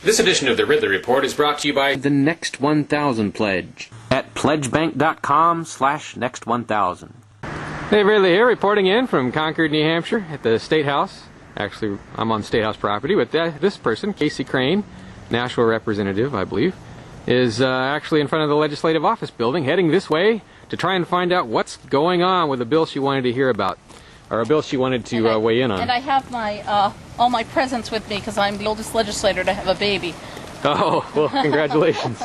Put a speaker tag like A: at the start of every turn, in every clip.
A: This edition of the Ridley Report is brought to you by
B: the Next 1000 Pledge at pledgebank.com/next1000.
C: Dave Ridley here, reporting in from Concord, New Hampshire at the State House. Actually, I'm on State House property, but this person, Casey Crane, Nashua representative, I believe, is actually in front of the Legislative Office building, heading this way to try and find out what's going on with a bill she wanted to hear about, or a bill she wanted to weigh in on.
D: And I have my all my presents with me because I'm the oldest legislator to have a baby.
C: Oh, well, congratulations.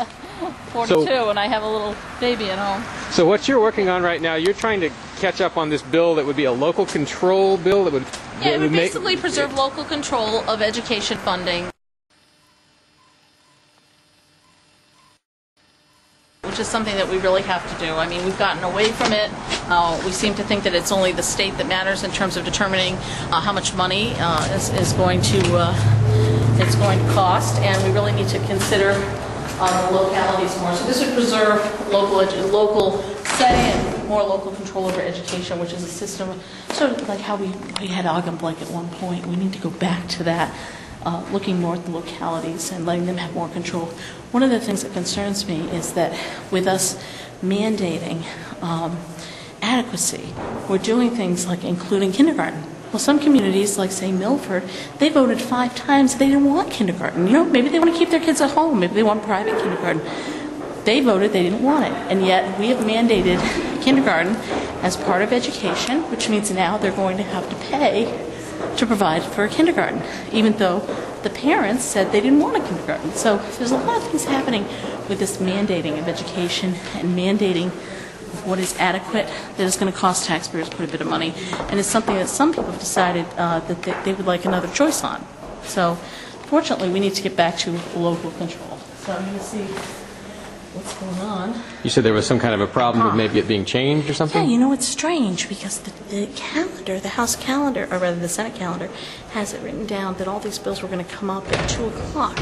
D: 42, and I have a little baby at home.
C: So what you're working on right now, you're trying to catch up on this bill that would be a local control bill that would...
D: Yeah, it would basically preserve local control of education funding, which is something that we really have to do. I mean, we've gotten away from it. We seem to think that it's only the state that matters in terms of determining how much money is going to cost, and we really need to consider the localities more. So this would preserve local say and more local control over education, which is a system sort of like how we had Augenblick at one point. We need to go back to that. Looking more at the localities and letting them have more control. One of the things that concerns me is that with us mandating adequacy, we're doing things like including kindergarten. Well, some communities, like say Milford, they voted 5 times they didn't want kindergarten. You know, maybe they want to keep their kids at home. Maybe they want private kindergarten. They voted they didn't want it, and yet we have mandated kindergarten as part of education, which means now they're going to have to pay to provide for a kindergarten, even though the parents said they didn't want a kindergarten. So there's a lot of things happening with this mandating of education and mandating what is adequate that is going to cost taxpayers quite a bit of money, and it's something that some people have decided that they would like another choice on. So fortunately, we need to get back to local control. So I'm going to see what's going on.
C: You said there was some kind of a problem with maybe it being changed or something?
D: Yeah, you know, it's strange because the calendar, the House calendar, or rather the Senate calendar, has it written down that all these bills were going to come up at 2 o'clock.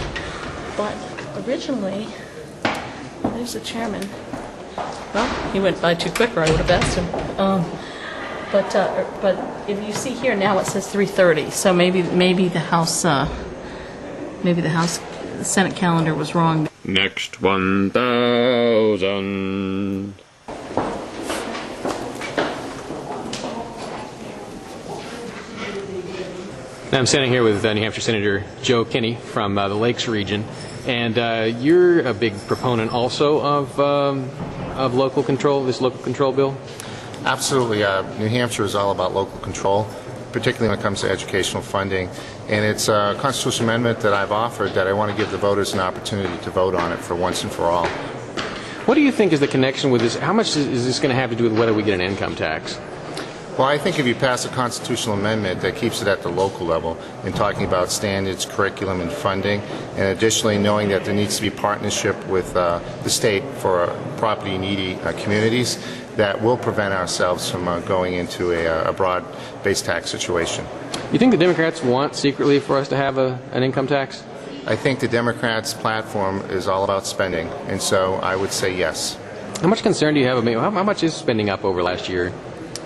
D: But originally, there's the chairman. Well, he went by too quick, or I would have asked him. But if you see here now, it says 3:30. So maybe the House, the Senate calendar was wrong.
A: Next 1000.
C: Now I'm standing here with New Hampshire Senator Joe Kinney from the Lakes region, and you're a big proponent also of local control, this local control bill?
E: Absolutely. New Hampshire is all about local control, particularly when it comes to educational funding. And it's a constitutional amendment that I've offered that I want to give the voters an opportunity to vote on it for once and for all.
C: What do you think is the connection with this? How much is this going to have to do with whether we get an income tax?
E: Well, I think if you pass a constitutional amendment that keeps it at the local level and talking about standards, curriculum, and funding, and additionally knowing that there needs to be partnership with the state for property-needy communities, that will prevent ourselves from going into a broad-based tax situation.
C: You think the Democrats want secretly for us to have an income tax?
E: I think the Democrats' platform is all about spending, and so I would say yes.
C: How much concern do you have? How much is spending up over last year?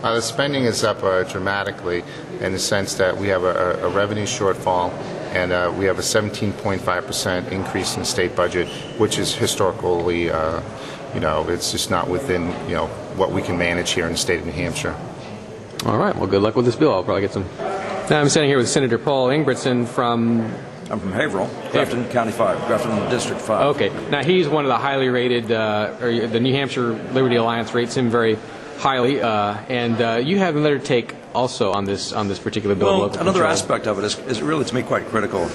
E: The spending is up dramatically in the sense that we have a revenue shortfall, and we have a 17.5% increase in the state budget, which is historically, it's just not within, what we can manage here in the state of New Hampshire.
C: All right. Well, good luck with this bill. I'll probably get some. Now I'm standing here with Senator Paul Ingebrigtsen from...
F: I'm from Haverhill, Grafton County 5, Grafton District 5.
C: Okay. Now, he's one of the highly rated, or the New Hampshire Liberty Alliance rates him very highly, and you have another take also on this particular bill.
F: Well, another aspect of it is really, to me, quite critical.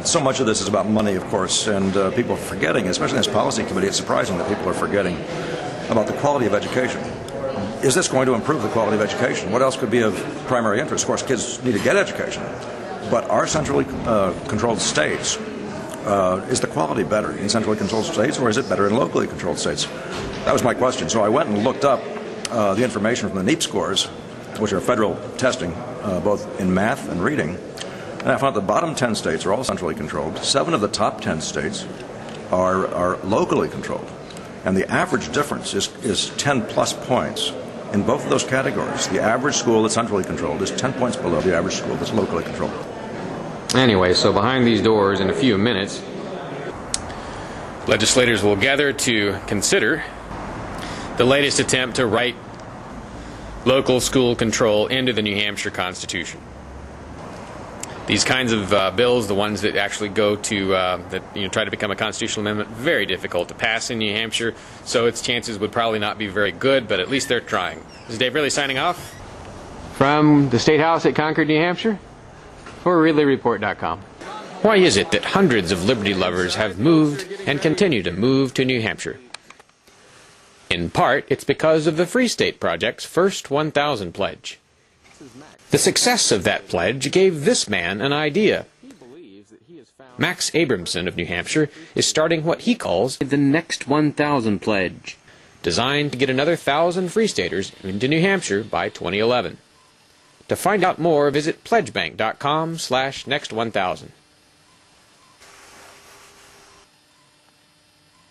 F: So much of this is about money, of course, and people are forgetting, especially in this policy committee, it's surprising that people are forgetting about the quality of education. Is this going to improve the quality of education? What else could be of primary interest? Of course, kids need to get education, but our centrally controlled states, is the quality better in centrally controlled states, or is it better in locally controlled states? That was my question. So I went and looked up the information from the NEEP scores, which are federal testing, both in math and reading, and I found the bottom 10 states are all centrally controlled. 7 of the top 10 states are locally controlled, and the average difference is 10 plus points in both of those categories. The average school that's centrally controlled is 10 points below the average school that's locally controlled.
C: Anyway, so behind these doors in a few minutes,
A: Legislators will gather to consider the latest attempt to write local school control into the New Hampshire Constitution. These kinds of bills, the ones that actually go to try to become a constitutional amendment, very difficult to pass in New Hampshire, so its chances would probably not be very good, but at least they're trying. This is Dave Ridley signing off.
C: From the State House at Concord, New Hampshire, for RidleyReport.com.
A: Why is it that hundreds of liberty lovers have moved and continue to move to New Hampshire? In part, it's because of the Free State Project's First 1,000 pledge. The success of that pledge gave this man an idea. Max Abramson of New Hampshire is starting what he calls
B: The Next 1,000 Pledge,
A: designed to get another 1,000 Free Staters into New Hampshire by 2011. To find out more, visit pledgebank.com/next1000.